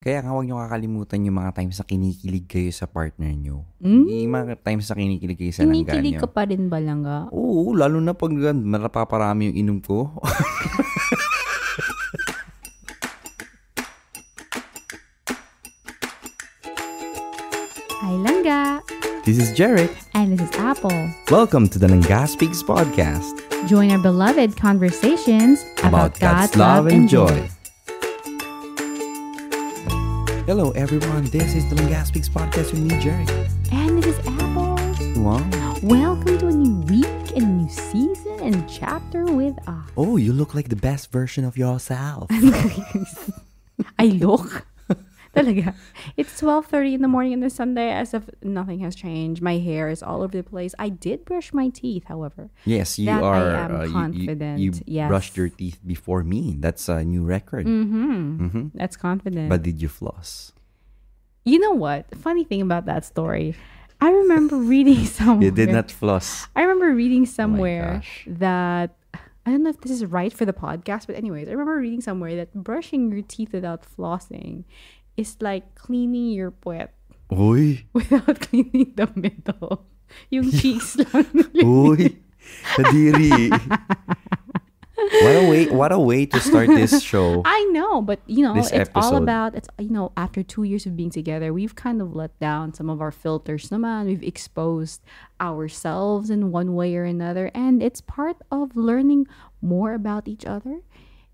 Kaya nga huwag nyo kakalimutan yung mga times na kinikilig kayo sa partner nyo. Yung mga times na kinikilig kayo sa langga nyo. Kinikilig ka pa rin ba, langga? Oo, lalo na pag marapaparami yung inom ko. Hi, langga! This is Jarrett. And this is Apple. Welcome to the Langga Speaks podcast. Join our beloved conversations About God's love and joy. Hello everyone, this is the Langga Speaks podcast with me, Jarrett. And this is Apple. Wow. Welcome to a new week and a new season and chapter with us. Oh, you look like the best version of yourself. I look? Talaga. It's 12:30 in the morning on a Sunday as if nothing has changed. My hair is all over the place. I did brush my teeth, however. Yes, you that are. I am confident. You yes. brushed your teeth before me. That's a new record. That's confident. But did you floss? You know what? Funny thing about that story. I remember reading somewhere. You did not floss. I remember reading somewhere gosh. that I don't know if this is right for the podcast, but anyways, I remember reading somewhere that brushing your teeth without flossing is like cleaning your puwet Uy! without cleaning the middle. Yung cheeks lang. Uy! Kadiri! What a way to start this show. I know, but you know, This it's all episode. about, it's, you know, after 2 years of being together, we've kind of let down some of our filters naman. We've exposed ourselves in one way or another, and it's part of learning more about each other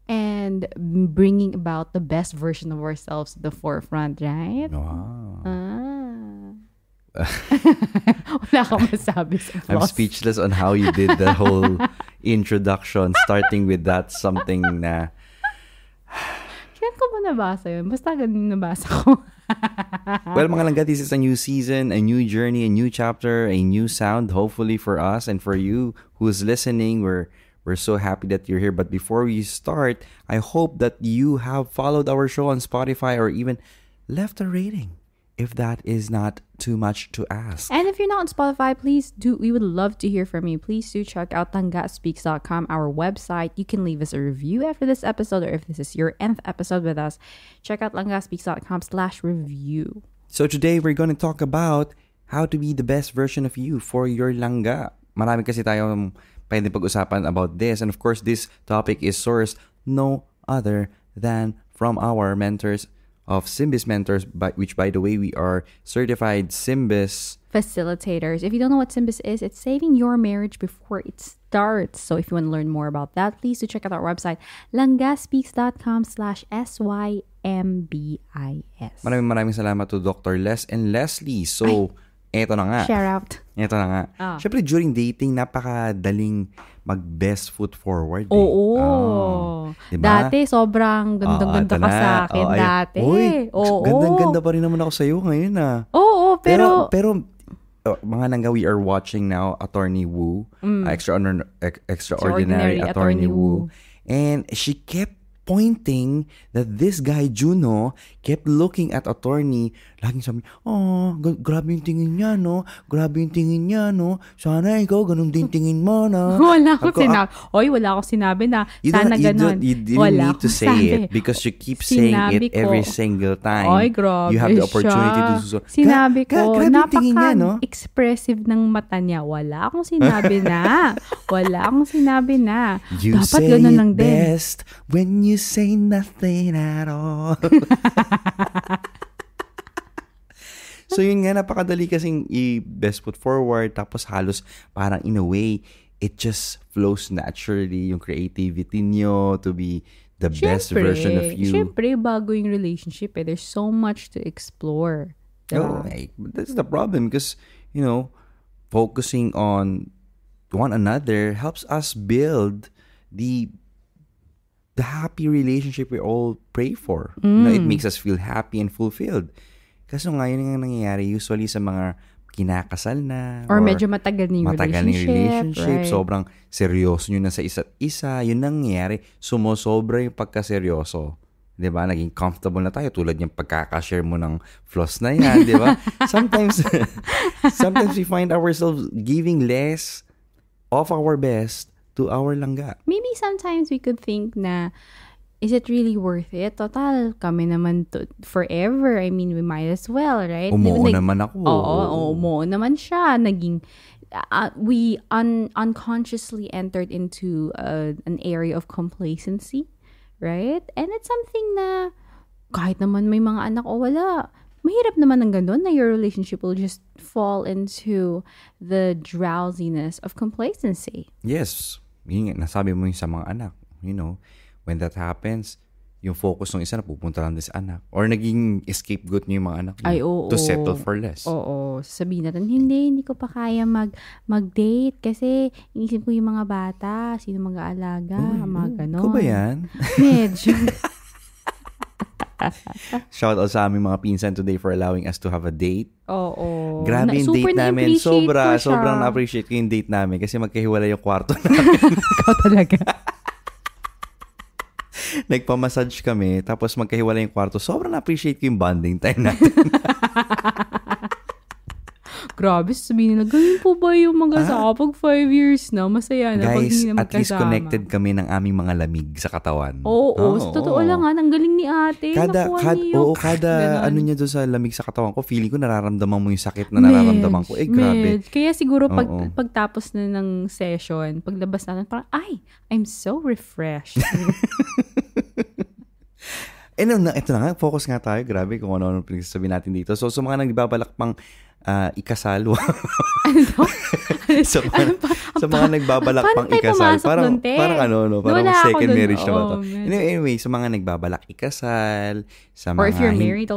and bringing about the best version of ourselves to the forefront, right? Wow. Wala akong masabi sa I'm flaws. speechless on how you did the whole introduction, starting with that something na... Kailan ko ba nabasa yun? Basta ganun nabasa ko. Well, mga langga, this is a new season, a new journey, a new chapter, a new sound, hopefully for us and for you who's listening. We're so happy that you're here. But before we start, I hope that you have followed our show on Spotify or even left a rating, if that is not too much to ask. And if you're not on Spotify, please do. We would love to hear from you. Please do check out langaspeaks.com, our website. You can leave us a review after this episode, or if this is your nth episode with us, check out langaspeaks.com/review. So today we're going to talk about how to be the best version of you for your langga. Marami kasi tayong pwede pag-usapan about this. And of course, this topic is sourced no other than from our mentors of Symbis Mentors, which, by the way, we are certified Symbis Facilitators. If you don't know what Symbis is, it's saving your marriage before it starts. So if you want to learn more about that, please do check out our website, langaspeaks.com/symbis. Maraming salamat to Dr. Les and Leslie. So, eto na nga. Share out. Ito na nga. Siyempre, during dating, napakadaling mag-best foot forward. Oo. Diba? Dati, sobrang gandang-ganda ka sa akin dati. Oo. Gandang-ganda pa rin naman ako sa'yo ngayon Oo, pero mga langga, we are watching now Attorney Woo, Extraordinary Attorney Woo. And she kept pointing that this guy, Juno, kept looking at Attorney, laging sabi, grabe yung tingin niya, no? Grabe yung tingin niya, no? Sana ikaw, ganun din tingin mo, no? wala akong sinabi na sana ganon. You didn't need to say it because you keep saying it every single time. Ay, grabe you have the opportunity siya. to Sinabi ko, grabe yung tingin niya, no? napaka-expressive ng mata niya. Wala akong sinabi na. You Dapat say ganon it lang din. best when you say nothing at all. So yun nga, napakadali kasing i-best foot forward, tapos halos parang in a way, it just flows naturally, yung creativity nyo to be the best version of you. Siyempre, bago yung relationship, there's so much to explore. Oh, that's the problem because, you know, focusing on one another helps us build the happy relationship we all pray for. You know, it makes us feel happy and fulfilled. Kaso nga, yun ang nangyayari usually sa mga kinakasal na. Or medyo matagal na yung relationship. Right. Sobrang seryoso nyo na sa isa't isa. Yun ang nangyayari. Sumosobra yung pagkaseryoso. Diba? Naging comfortable na tayo. Tulad yung pagkakashare mo ng floss na yan. Diba? Sometimes we find ourselves giving less of our best to our langga. Maybe sometimes we could think na is it really worth it? Total, kami naman forever. I mean, we might as well, right? Umuo naman ako. Oo, umuo naman siya. Naging, we unconsciously entered into an area of complacency, right? And it's something na kahit naman may mga anak o wala, mahirap naman ng ganun na your relationship will just fall into the drowsiness of complacency. Yes. Yun nga, nasabi mo yung sa mga anak. You know, when that happens, yung focus ng isa na pupunta lang sa anak. Or naging scapegoat niyo yung mga anak niyo. Ay, oo. To settle for less. Oo. Sabihin natin, hindi ko pa kaya mag-date kasi inisip ko yung mga bata, sino mag-aalaga, mga ganon. Ikaw ba yan? Medyo. Shout out sa aming mga pinsan today for allowing us to have a date. Oo. Grabe yung date namin. Sobrang na-appreciate ko yung date namin kasi magkahiwalay yung kwarto namin. Ikaw talaga. Nagpamassage kami, tapos magkahiwalay yung kwarto. Sobrang na-appreciate ko yung bonding time natin. Grabe, sabihin nila, ganyan po ba yung mag-asawa pag 5 years na? Masaya na pag guys, hindi na at least connected kami ng aming mga lamig sa katawan. Oo, sa totoo lang ang galing ni ate. Kada ano niya doon sa lamig sa katawan ko, feeling ko nararamdaman mo yung sakit na nararamdaman ko. Grabe. Kaya siguro pagtapos na ng session, paglabas natin, parang, I'm so refreshed. Ito na nga, focus nga tayo. Grabe kung ano pinagsasabi natin dito. So, sa mga nagbabalak pang ikasal. sa mga nagbabalak pang ikasal. Parang second marriage na ba ito? Anyway, sa mga nagbabalak ikasal, sa mga, or if you're married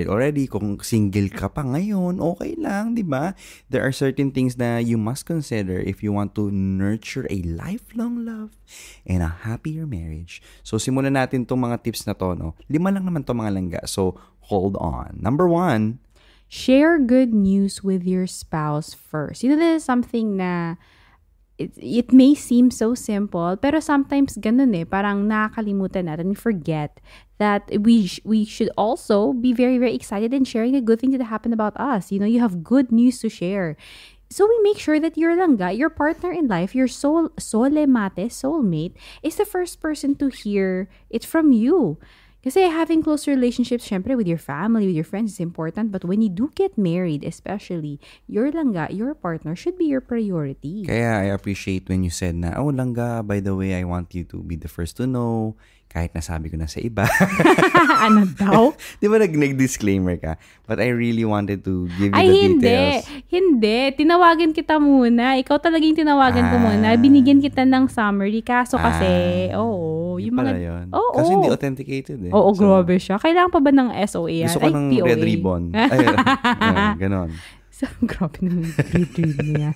already, kung single ka pa ngayon, okay lang, di ba? There are certain things na you must consider if you want to nurture a lifelong love and a happier marriage. So, simulan natin itong mga tips na to, no? 5 lang naman itong mga langga. So, hold on. Number 1, share good news with your spouse first. You know, this is something na it may seem so simple, pero sometimes ganun parang nakakalimutan natin, forget that we should also be very, very excited in sharing the good things that happen about us. You know, you have good news to share. So we make sure that your langga, your partner in life, your soulmate, is the first person to hear it from you. Kasi having close relationships, syempre, with your family, with your friends is important. But when you do get married, especially, your langga, your partner, should be your priority. Kaya I appreciate when you said na, langga, by the way, I want you to be the first to know. Kahit nasabi ko na sa iba. Ano daw? Di ba nag-disclaimer ka? But I really wanted to give you the details. Hindi. Tinawagan kita muna. Ikaw talaga yung tinawagan ko muna. Binigyan kita ng summary. Kaso kasi, yung mga... Yun. Kasi hindi authenticated Oo, so, grabe siya. Kailangan pa ba ng SOA yan? Gusto ko ng POA. red ribbon. Ganon. So, grabe naman yung niya.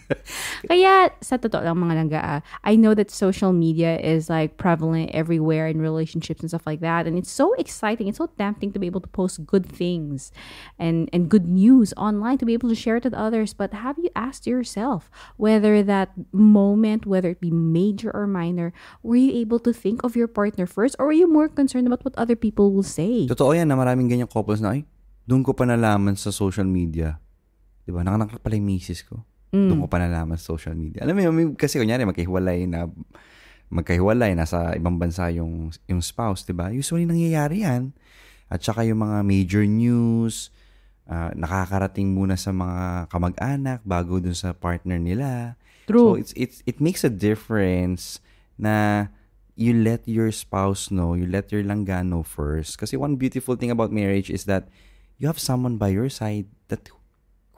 Kaya, sa totoo lang mga langga, I know that social media is like prevalent everywhere in relationships and stuff like that. And it's so exciting. It's so tempting to be able to post good things and good news online, to be able to share it with others. But have you asked yourself whether that moment, whether it be major or minor, were you able to think of your partner first, or were you more concerned about what other people will say? Totoo yan na maraming ganyang couples na, doon ko pa nalaman sa social media. Diba? Nakanak pala yung misis ko. Doon ko pa nalaman sa social media. Alam mo, kasi kunyari, magkahiwalay, nasa ibang bansa yung spouse, diba? Usually, nangyayari yan. At saka yung mga major news, nakakarating muna sa mga kamag-anak bago dun sa partner nila. True. So, it makes a difference na you let your spouse know, you let your langga know first. Kasi one beautiful thing about marriage is that you have someone by your side that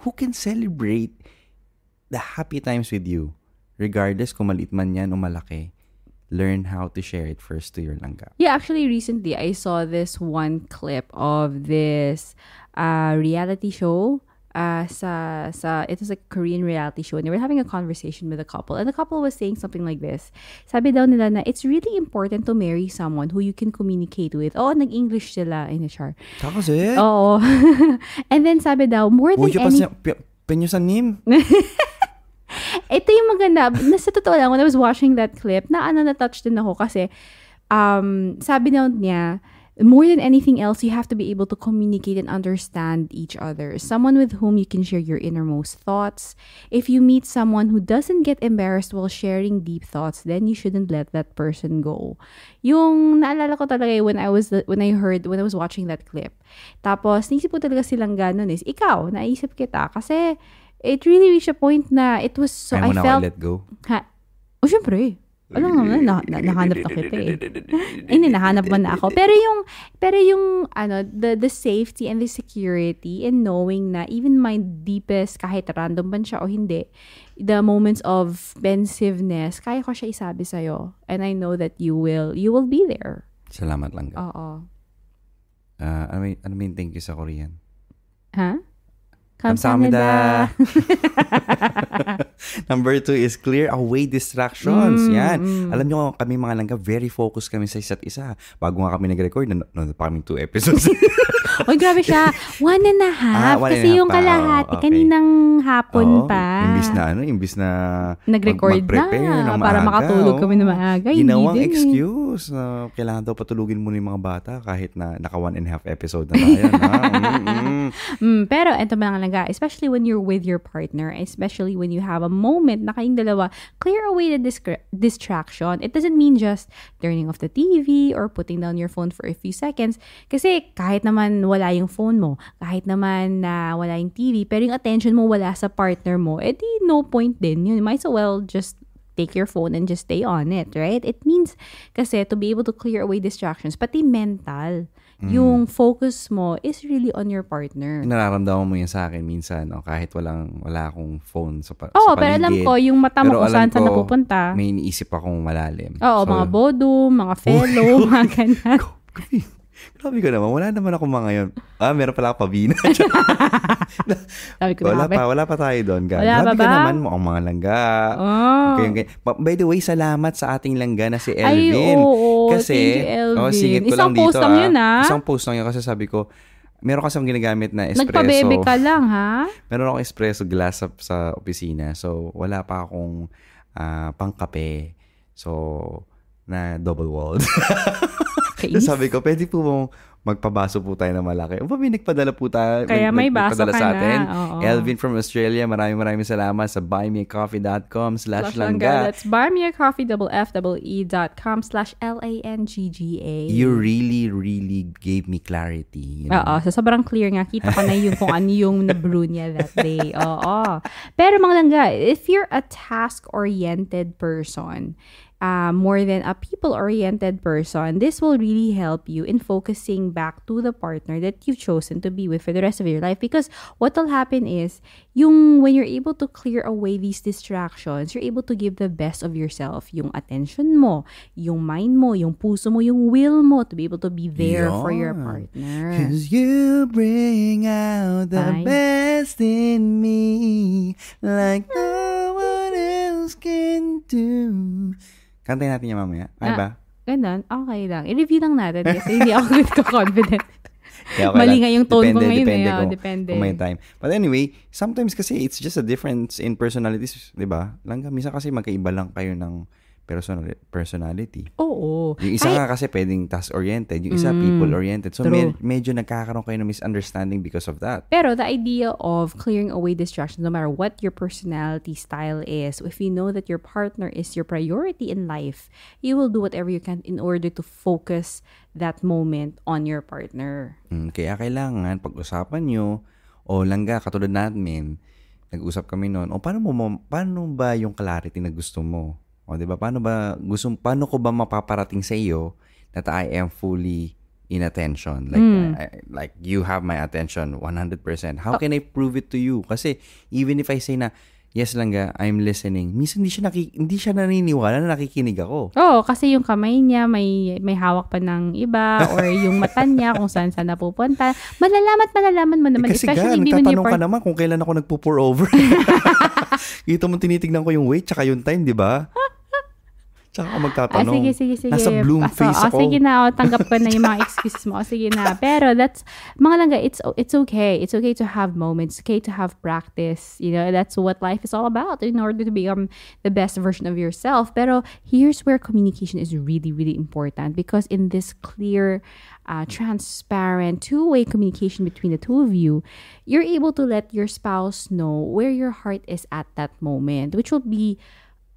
who can celebrate the happy times with you, regardless kung maliit man yan o malaki. Learn how to share it first to your langga. Yeah, actually, recently, I saw this one clip of this reality show. It was a Korean reality show, and they were having a conversation with a couple, and the couple was saying something like this. Sabi daw nila na it's really important to marry someone who you can communicate with. Nag-English sila in HR. Tapos Oo. And then sabi daw, more than Penyusanim. Ito yung maganda. Nasa totoo lang, when I was watching that clip, na-touch din ako kasi sabi daw niya, more than anything else, you have to be able to communicate and understand each other. Someone with whom you can share your innermost thoughts. If you meet someone who doesn't get embarrassed while sharing deep thoughts, then you shouldn't let that person go. Yung naalala ko talaga when I was watching that clip. Tapos, naisip ko talaga silang ganun is, ikaw, naisip kita. Kasi, it really reached a point na it was so, I felt... let go. Oh, syempre. Alam mo naman, nahanap na kita eh. Hindi, nahanap mo na ako. Pero yung the safety and the security in knowing na even my deepest, kahit random man siya o hindi, the moments of pensiveness, kaya ko siya isabi sa'yo. And I know that you will be there. Salamat lang. Oo. Ano mean thank you sa Korean? Ha? Kamsahamnida. Number 2 is clear away distractions. Yan. Alam nyo, kami mga langga, very focused kami sa isa't isa. Bago nga kami nag-record, nanonood pa kami 2 episodes. Oy, grabe siya. 1.5. Kasi yung kalahati, kaninang hapon pa. Imbis na nag-record mag-prepare na para makatulog kami na maaga. Ginawang excuse na kailangan daw patulugin muna yung mga bata kahit na naka 1.5 episode na tayo. Pero ito mga langga, especially when you're with your partner, especially when you have a moment na kayong dalawa, clear away the distraction. It doesn't mean just turning off the TV or putting down your phone for a few seconds. Kasi kahit naman wala yung phone mo, kahit naman na wala yung TV, pero yung attention mo wala sa partner mo, di no point din. You might as well just take your phone and just stay on it, right? It means kasi to be able to clear away distractions, pati mental. Yung focus mo is really on your partner. Nararamdaman mo yan sa akin minsan, kahit wala akong phone sa paligid. Pero alam ko, yung mata mo kung saan napupunta. May iniisip akong malalim. Mga bodum, mga fellow, mga ganyan. Grabe ko naman. Wala naman ako mga yun. Meron pala ako pabina. Sabi ko wala pa tayo doon. Wala Grabe pa ka ba? naman mo ang mga langga. By the way, salamat sa ating langga na si Elvin. Ay, oo. Kasi, thank you, Elvin. Singit ko Isang lang dito. Post lang yun, Isang post lang yun kasi sabi ko, meron kasi akong ginagamit na espresso. Nagpabebe ka lang, ha? Meron akong espresso glass sa opisina. So, wala pa akong pangkape. So, na double walled. So, sabi ko, pwede po mong magpabaso po tayo na malaki. May nagpadala po tayo. Kaya may baso ka sa atin. na. Elvin from Australia, maraming salamat sa buymeacoffee.com/langga. That's buymeacoffee.com/langga. You really gave me clarity. So sobrang clear nga. Kita ko na yung kung ano yung na-brew niya that day. Pero mga langga, if you're a task-oriented person, more than a people-oriented person, this will really help you in focusing back to the partner that you've chosen to be with for the rest of your life. Because what will happen is, when you're able to clear away these distractions, you're able to give the best of yourself. Yung attention mo, yung mind mo, yung puso mo, yung will mo to be able to be there for your partner. 'Cause you bring out the best in me like no one else can do. Kantayin natin yung mamaya. Ay ba? Ganun. Okay lang. I-review lang natin kasi hindi ako confident. Mali nga yung tone ko ngayon. Depende. Kung may time. But anyway, sometimes kasi it's just a difference in personalities. Diba? Langga, minsan kasi magkaiba lang kayo ng personality. Oo. Yung isa nga kasi pwedeng task-oriented. Yung isa people-oriented. So, medyo nagkakaroon kayo ng misunderstanding because of that. Pero the idea of clearing away distractions, no matter what your personality style is, if you know that your partner is your priority in life, you will do whatever you can in order to focus that moment on your partner. Kaya kailangan pag-usapan nyo, langga, katulad natin, nag-usap kami noon, paano ba yung clarity na gusto mo? Diba? Paano ko ba mapaparating sa iyo that I am fully in attention? Like you have my attention 100%. How can I prove it to you? Kasi even if I say na, yes langga, I'm listening, minsan hindi siya naniniwala na nakikinig ako. Kasi yung kamay niya may hawak pa ng iba or yung mata niya kung saan napupunta. Malalaman mo naman. Kasi especially nagtatanong ka naman kung kailan ako nagpo-pour over. Ito mo tinitignan ko yung weight tsaka yung time, di ba? Tsaka ako magtatanong. Sige. Nasa bloom face ako. Sige na, tanggap ko na yung mga excuses mo. Sige na. Pero mga langga, it's okay. It's okay to have moments. It's okay to have practice. You know, that's what life is all about in order to become the best version of yourself. Pero here's where communication is really, really important because in this clear, transparent, two-way communication between the two of you, you're able to let your spouse know where your heart is at that moment, which will be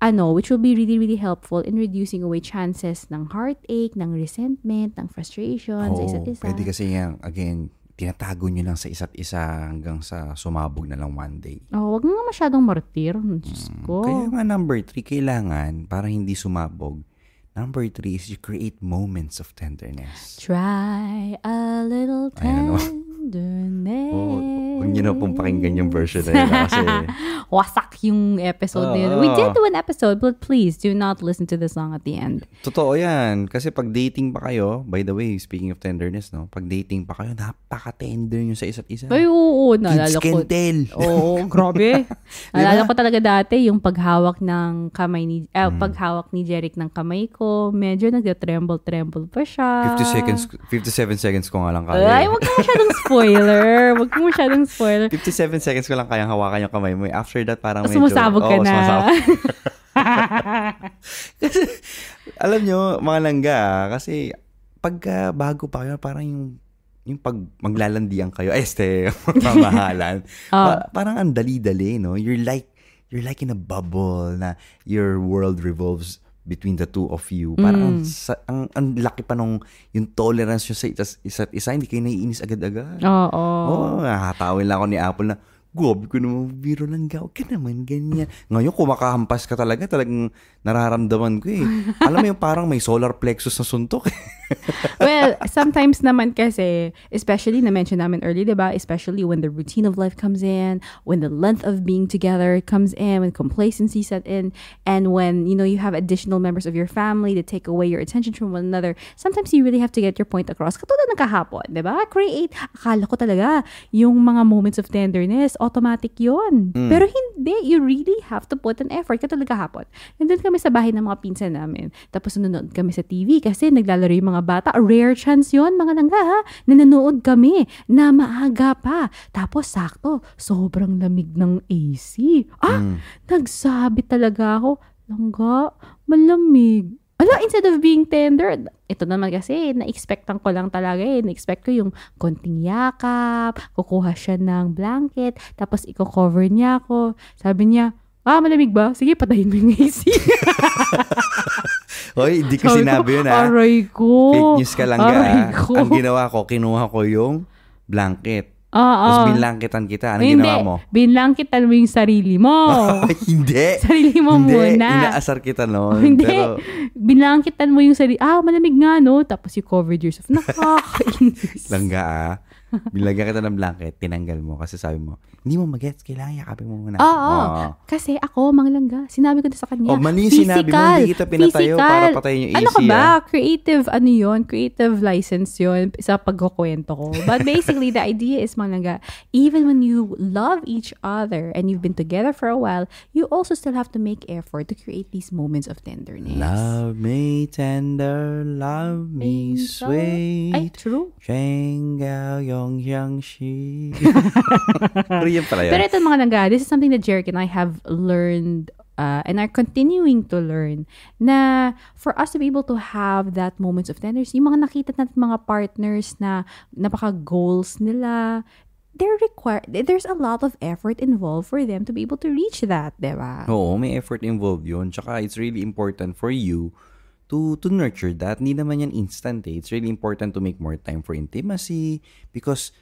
really, really helpful in reducing away chances ng heartache, ng resentment, ng frustration sa isa't isa. Pwede kasi yan, again, tinatago nyo lang sa isa't isa hanggang sa sumabog na lang one day. Wag nga masyadong martir. Diyos ko. Kaya nga number 3, kailangan, para hindi sumabog, number 3 is you create moments of tenderness. Try a little tenderness. Huwag nyo na pong pakinggan yung version na yun kasi wasak yung episode nila. We did do an episode, but please do not listen to the song at the end. Totoo yan. Kasi pag dating pa kayo, by the way, speaking of tenderness, no? Pag dating pa kayo, napaka-tender nyo sa isa't isa. Ay, oo. Kids can tell. Oo, grabe. Naalala ko talaga dati yung paghawak ng kamay paghawak ni Jeric ng kamay ko, medyo nag-tremble pa siya. 57 seconds ko nga lang kaya. Ay, wag mo masyadong spoiler. 57 seconds ko lang kayang hawakan yung kamay mo. After that, parang medyo... Sumasabog ka na. Kasi, alam nyo, mga langga, kasi pagka bago pa kayo, parang yung pag maglalandian kayo, mamahalan. Parang ang dali-dali, no? You're like in a bubble na your world revolves between the two of you. Parang ang laki pa nung yung tolerance nyo sa isa't isa. Hindi kayo naiinis agad-agad. Oo. Nakatawin lang ako ni Apple na, gobi ko naman, biro lang gaw ka naman, ganyan. Ngayon, kumakahampas ka talagang nararamdaman ko eh. Alam mo yung parang may solar plexus na suntok. Well, sometimes naman kasi, especially na-mention namin earlier, diba? Especially when the routine of life comes in, when the length of being together comes in, when complacency set in, and when, you have additional members of your family that take away your attention from one another, sometimes you really have to get your point across. Katulad ng kahapon, diba? Akala ko talaga, yung mga moments of tenderness, automatic yun. Pero hindi, you really have to put an effort. Katulad kahapon. Nandun kami sa bahay ng mga pinsan namin. Tapos nanonood kami sa TV kasi naglalaro yung mga bata. A rare chance yun, mga langga ha. Nanonood kami na maaga pa. Tapos sakto, sobrang lamig ng AC. Nagsabi talaga ako, langga, malamig. Instead of being tender, ito naman kasi, na-expectan ko lang talaga Na-expect ko yung konting yakap, kukuha siya ng blanket, tapos i-cover niya ako. Sabi niya, malamig ba? Sige, patayin mo yung AC. Hoy, hindi ko sinabi yun Aray ko. Fake news ka lang Ang ginawa ko, kinuha ko yung blanket. Tapos binlangkitan kita. Anong ginawa mo? Binlangkitan mo yung sarili mo. Hindi. Sarili mo muna. Inaasar kita noon. Hindi. Pero... Binlangkitan mo yung sarili. Malamig nga, no? Tapos you covered yourself. Nakakainis. Langga Binlagyan kita ng blanket, tinanggal mo. Kasi sabi mo, hindi mo magets, kailangan yakapin mo muna. Kasi ako, mga langga, sinabi ko na sa kanya. Mali sinabi mo, hindi kita pinatayo para patayin yung AC. Ano ka ba? Creative license yun sa pagkukwento ko. But basically, the idea is, mga langga, even when you love each other and you've been together for a while, you also still have to make effort to create these moments of tenderness. Love me tender, love me sweet. Ay, true. Pero yun pala yan. Pero ito mga langga, this is something that Jeric and I have learned and are continuing to learn, na for us to be able to have that moments of tenderness, yung mga nakita natin mga partners na napaka-goals nila, there's a lot of effort involved for them to be able to reach that, diba? Oo, may effort involved yun. Tsaka it's really important for you to nurture that. Hindi naman yan instant It's really important to make more time for intimacy because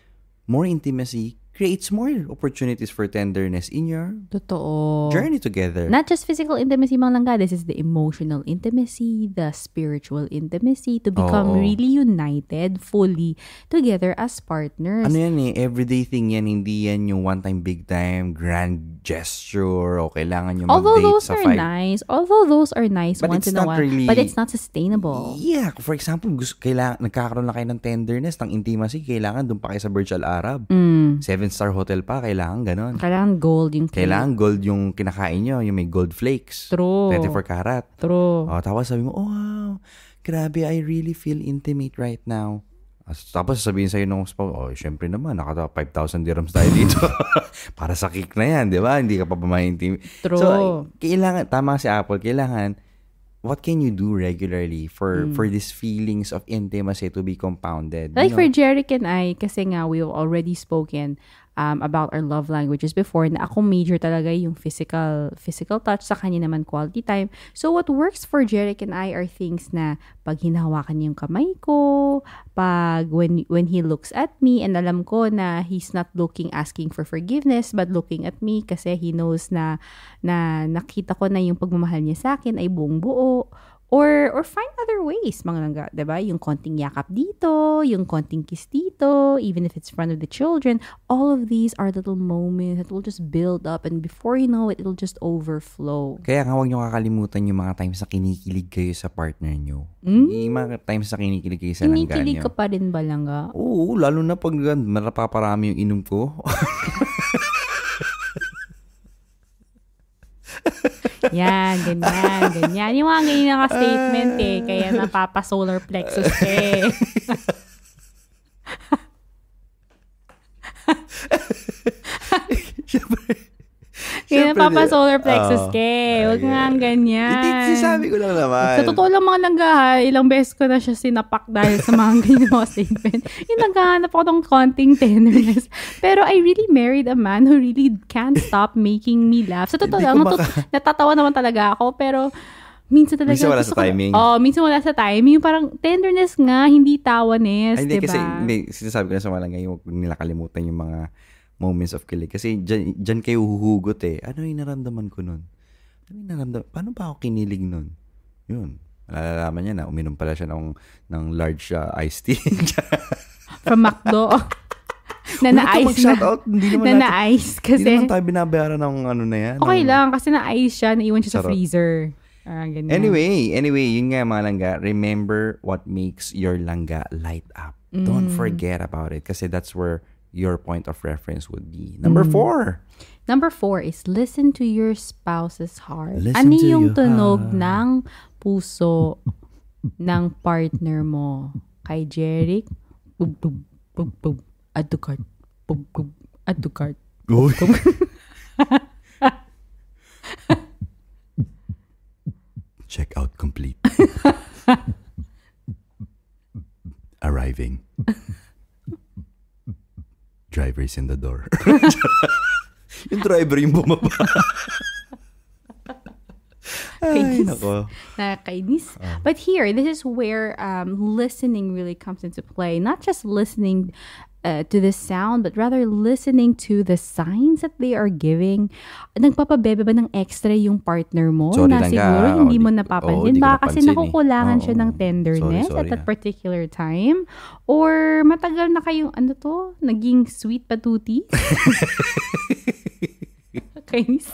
more intimacy creates more opportunities for tenderness in your journey together. Not just physical intimacy, mga langga. This is the emotional intimacy, the spiritual intimacy, to become really united fully together as partners. Ano yan everyday thing yan. Hindi yan yung one time, big time, grand gesture o kailangan nyo Although mag-date those sa are 5. nice. Although those are nice But once it's in a not while. really- But it's not sustainable. Yeah, for example, nagkakaroon na kayo ng tenderness, ng intimacy, kailangan doon pa kayo sa Burj Al Arab. 7-star hotel pa, kailangan ganon. Kailangan gold yung cake. Kailangan gold yung kinakain nyo, yung may gold flakes. True. 24 karat. True. Tapos sabi mo, oh wow, grabe, I really feel intimate right now. Tapos sabihin sa'yo nung spouse, syempre naman, 5,000 dirhams tayo dito. Para sa cake na yan, di ba? Hindi ka pa intimate. True. So, kailangan, tama si Apple, kailangan, what can you do regularly for these feelings of intimacy to be compounded? Like for Jeric and I, kasi nga, we've already spoken about our love languages before na ako major talaga yung physical touch, sa kanya naman quality time. So what works for Jeric and I are things na pag hinahawakan niya yung kamay ko, pag when he looks at me and alam ko na he's not asking for forgiveness but looking at me kasi he knows na nakita ko na yung pagmamahal niya sa akin ay buong buo. Or find other ways, mga langga, diba? Yung konting yakap dito, yung konting kiss dito, even if it's in front of the children. All of these are little moments that will just build up, and before you know it, it'll just overflow. Kaya nga huwag nyo kakalimutan yung mga times na kinikilig kayo sa partner nyo. Yung mga times na kinikilig kayo sa langga nyo. Kinikilig ka pa rin ba, langga? Oo, lalo na pag marapaparami yung inom ko. Yan, ganyan. Yung mga ganyan naka-statement kaya napapa-solar plexus ka Kaya napapa-solar plexus ka Huwag nga ganyan. Hindi, sinasabi ko lang naman. Sa totoo lang mga langga, ilang beses ko na siya sinapak dahil sa mga ganyan mga statement. Yung naghahanap ako ng konting tenderness. Pero I really married a man who really can't stop making me laugh. Sa totoo lang, natatawa naman talaga ako, pero minsan talaga. Minsan wala sa timing. Minsan wala sa timing. Yung parang tenderness nga, hindi tawanes, Hindi, diba? kasi sinasabi ko na sa mga langga, huwag nila kalimutan yung mga moments of kilig. Kasi dyan kayo huhugot Ano yung naramdaman ko nun? Paano ba ako kinilig nun? Yun. Malalaman niya na uminom pala siya ng large iced tea. From McDo. na-ice na. Na-ice kasi. Hindi naman tayo binabayaran ng ano na yan. Okay lang kasi na-ice siya, naiwan siya sa freezer. Ganyan. Anyway, yun nga mga langga. Remember what makes your langga light up. Don't forget about it kasi that's where your point of reference would be. Number 4. Number 4 is listen to your spouse's heart. Listen ano to yung your tunog heart. ng puso ng partner mo? Kay Jeric, bub bub bub bub add to cart. Bub bub add to cart. Uy. Check out complete. Arriving. Driver is in the door. Yung driver yung bumaba. Ay, nako. Nakakainis. But here, this is where listening really comes into play. Not just listening to the sound, but rather listening to the signs that they are giving. Nagpapabebe ba ng extra yung partner mo? Sorry na lang siguro ka. hindi mo napapansin. Di ko Baka kasi napansin nakukulangan siya ng tenderness Sorry at that particular time. Or matagal na kayong, naging sweet patuti? Kainis.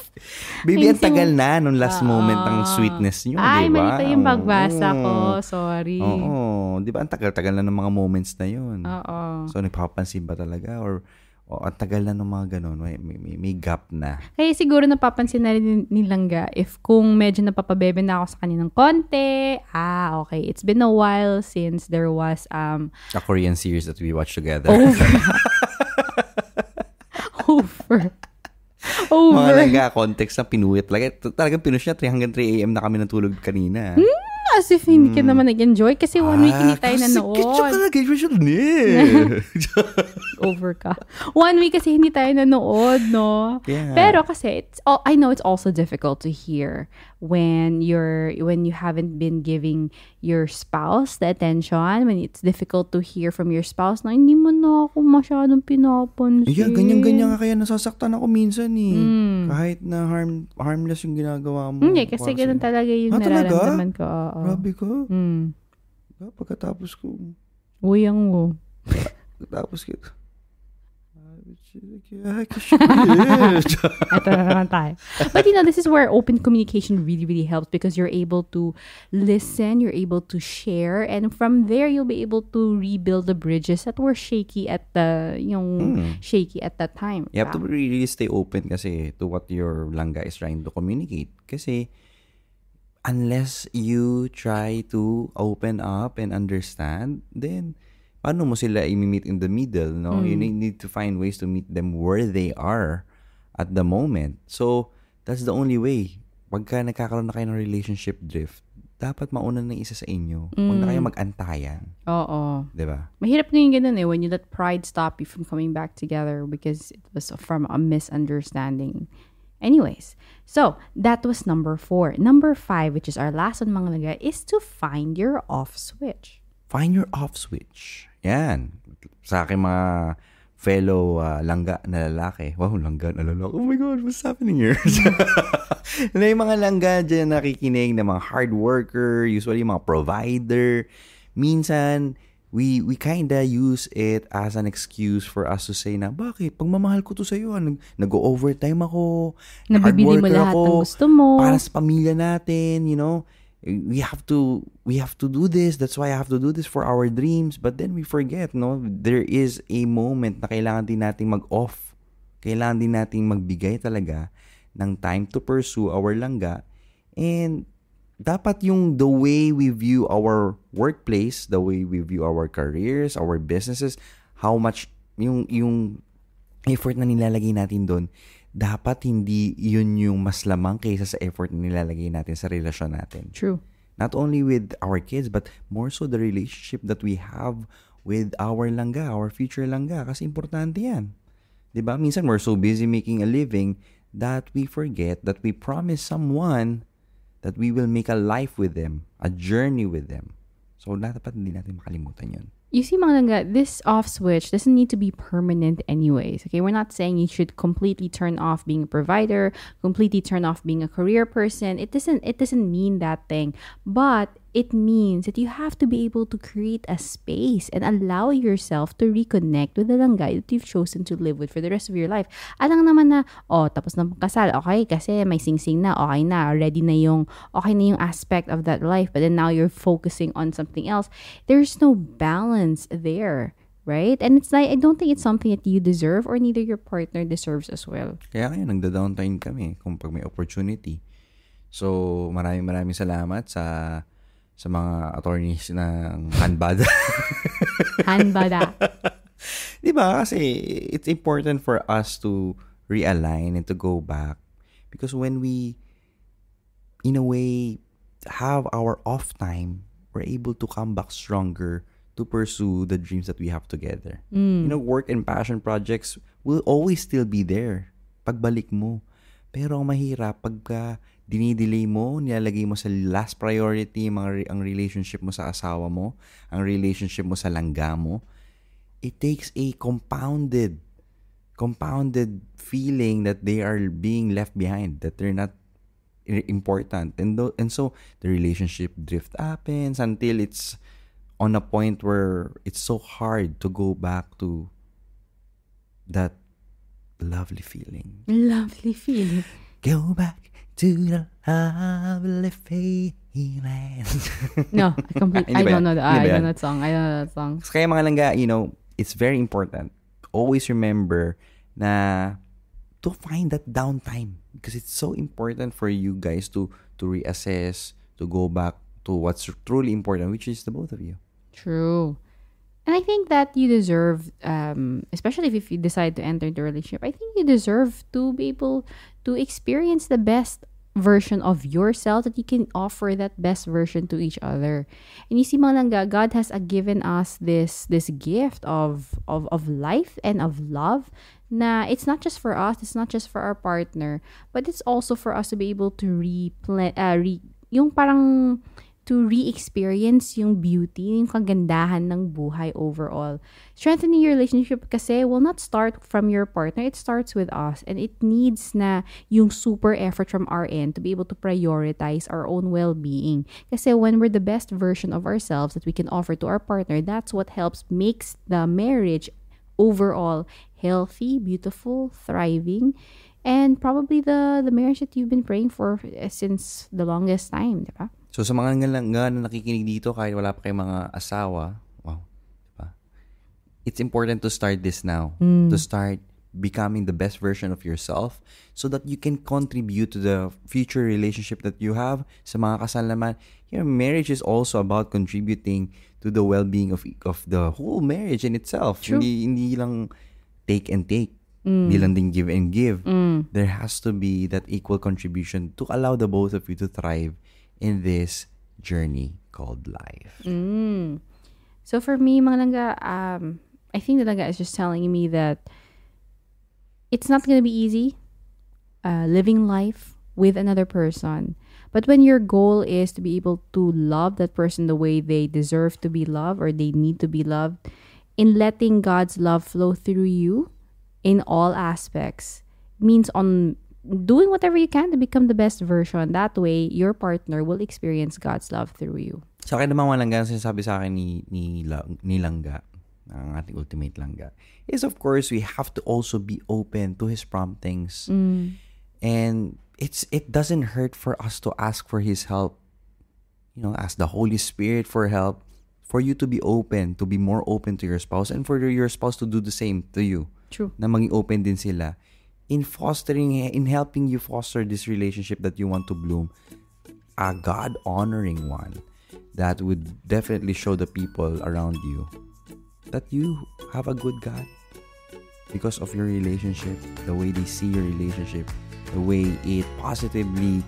Baby, ang tagal na nung last moment ng sweetness nyo, Ay, di ba? malito yung pagbasa ko. Sorry. Oo. Di ba, ang tagal-tagal na ng mga moments na yun. Oo. So, nagpapansin ba talaga? Or ang tagal na ng mga ganun. May gap na. Kaya siguro napapansin na rin ni Langga if kung medyo napapabebe na ako sa kanya ng konti, okay. It's been a while since there was a Korean series that we watched together. Over. Mga Langga, context na pinuwit. Talagang pinush niya, hanggang 3 a.m. na kami natulog kanina. As if hindi ka naman nag-enjoy kasi 1 week hindi tayo nanood. Over ka. 1 week kasi hindi tayo nanood, no? Yeah. Pero kasi I know it's also difficult to hear when you haven't been giving your spouse the attention, when it's difficult to hear from your spouse na hindi mo na ako masyadong pinapansin. Yeah, ganyan-ganyan kaya nasasaktan ako minsan Kahit na harmless yung ginagawa mo. Hindi, kasi ganun talaga yung nararamdaman ko. Grabe ka. Pagkatapos ko. Uyang mo. Pagkatapos ko. She's like, yeah, I guess she is. Ito na naman tayo. But this is where open communication really, really helps because you're able to listen, you're able to share, and from there you'll be able to rebuild the bridges that were shaky at shaky at that time. You have to really stay open kasi to what your langga is trying to communicate. Kasi unless you try to open up and understand, then paano mo sila i-meet in the middle, no? You need to find ways to meet them where they are at the moment. So, that's the only way. Pagka nagkakaroon na kayo ng relationship drift, dapat mauna na isa sa inyo. Huwag na kayo mag-antayan. Oo. Diba? Mahirap na yung ganun when you let pride stop you from coming back together because it was from a misunderstanding. Anyways, so that was number 4. Number 5, which is our last on mga langga, is to find your off switch. Find your off switch. Yan. Sa akin mga fellow langga na lalaki. Wow, langga na lalaki. Oh my God, what's happening here? Na yung mga langga dyan nakikinig na mga hard worker, usually mga provider. Minsan, we kinda use it as an excuse for us to say na, bakit? Pagmamahal ko to sa'yo, nag-overtime ako, nabibili mo lahat ng gusto mo. Para sa pamilya natin, we have to do this. That's why I have to do this for our dreams. But then we forget, no? There is a moment na kailangan din nating mag-off. Kailangan din nating magbigay talaga ng time to pursue our langga. And dapat the way we view our workplace, the way we view our careers, our businesses, how much yung effort na nilalagay natin doon, dapat hindi yun yung mas lamang kaysa sa effort na nilalagay natin sa relasyon natin. True. Not only with our kids, but more so the relationship that we have with our langga, our future langga. Kasi importante yan. Diba? Minsan we're so busy making a living that we forget that we promise someone that we will make a life with them, a journey with them. So, dapat hindi natin makalimutan yun. You see, mga langga, this off switch doesn't need to be permanent anyways. Okay, we're not saying you should completely turn off being a provider, completely turn off being a career person. It doesn't mean that thing. But it means that you have to be able to create a space and allow yourself to reconnect with the langga that you've chosen to live with for the rest of your life. Alang naman na, tapos na kasal, okay, kasi may sing-sing na, okay na, ready na yung aspect of that life, but then now you're focusing on something else. There's no balance there, right? And it's like, I don't think it's something that you deserve or neither your partner deserves as well. Kaya nagda-downtime kami kung pag may opportunity. So, maraming salamat sa mga attorneys ng Hanbada. Hanbada. Diba? Kasi it's important for us to realign and to go back. Because when we, in a way, have our off time, we're able to come back stronger to pursue the dreams that we have together. Work and passion projects will always still be there pagbalik mo. Pero ang mahirap pagka dinidelay mo, nilalagay mo sa last priority ang relationship mo sa asawa mo, ang relationship mo sa langga mo, it takes a compounded feeling that they are being left behind, that they're not important. And so the relationship drift happens until it's on a point where it's so hard to go back to that lovely feeling. Lovely feeling. Go back to the lovely feeling. No, I don't know that song. Kaya mga langga, it's very important. Always remember na to find that downtime because it's so important for you guys to reassess, to go back to what's truly important, which is the both of you. True. And I think that you deserve, especially if you decide to enter the relationship, I think you deserve to be able to experience the best version of yourself, that you can offer that best version to each other. And you see, mga langga, God has given us this gift of life and of love. Na it's not just for us, it's not just for our partner, but it's also for us to be able to to re-experience yung beauty, yung kagandahan ng buhay overall. Strengthening your relationship kasi will not start from your partner, it starts with us. And it needs na yung super effort from our end to be able to prioritize our own well-being. Kasi when we're the best version of ourselves that we can offer to our partner, that's what helps makes the marriage overall healthy, beautiful, thriving, and probably the marriage that you've been praying for since the longest time, di ba? So sa mga nga na nakikinig dito kahit wala pa kayong mga asawa, wow, diba? It's important to start this now. To start becoming the best version of yourself so that you can contribute to the future relationship that you have. Sa mga kasal naman, marriage is also about contributing to the well-being of the whole marriage in itself. True. Hindi lang take and take. Hindi lang din give and give. There has to be that equal contribution to allow the both of you to thrive in this journey called life. So for me, mga langga, I think the langga is just telling me that it's not going to be easy living life with another person. But when your goal is to be able to love that person the way they deserve to be loved or they need to be loved, in letting God's love flow through you in all aspects, means on doing whatever you can to become the best version. That way, your partner will experience God's love through you. Sa akin naman Langga, sinasabi sa akin ni Langga, ang ating ultimate Langga, is of course, we have to also be open to His promptings. And it doesn't hurt for us to ask for His help. Ask the Holy Spirit for help, for you to be open, to be more open to your spouse, and for your spouse to do the same to you. True. Na maging open din sila. In helping you foster this relationship that you want to bloom, a God-honoring one that would definitely show the people around you that you have a good God because of your relationship, the way they see your relationship, the way it positively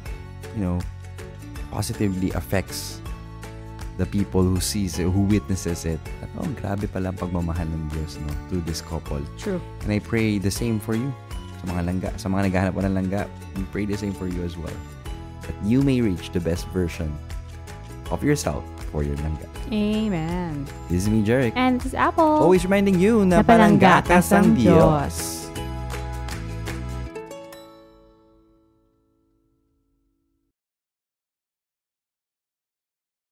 affects the people who sees it, who witnesses it. At grabe pala ang pagmamahal ng Diyos through this couple. True. And I pray the same for you. Sa mga langga, sa mga naghahanap po ng langga, we pray the same for you as well. That you may reach the best version of yourself for your langga. Amen. This is me, Jeric. And this is Apple. Always reminding you na palangga ka sang Diyos.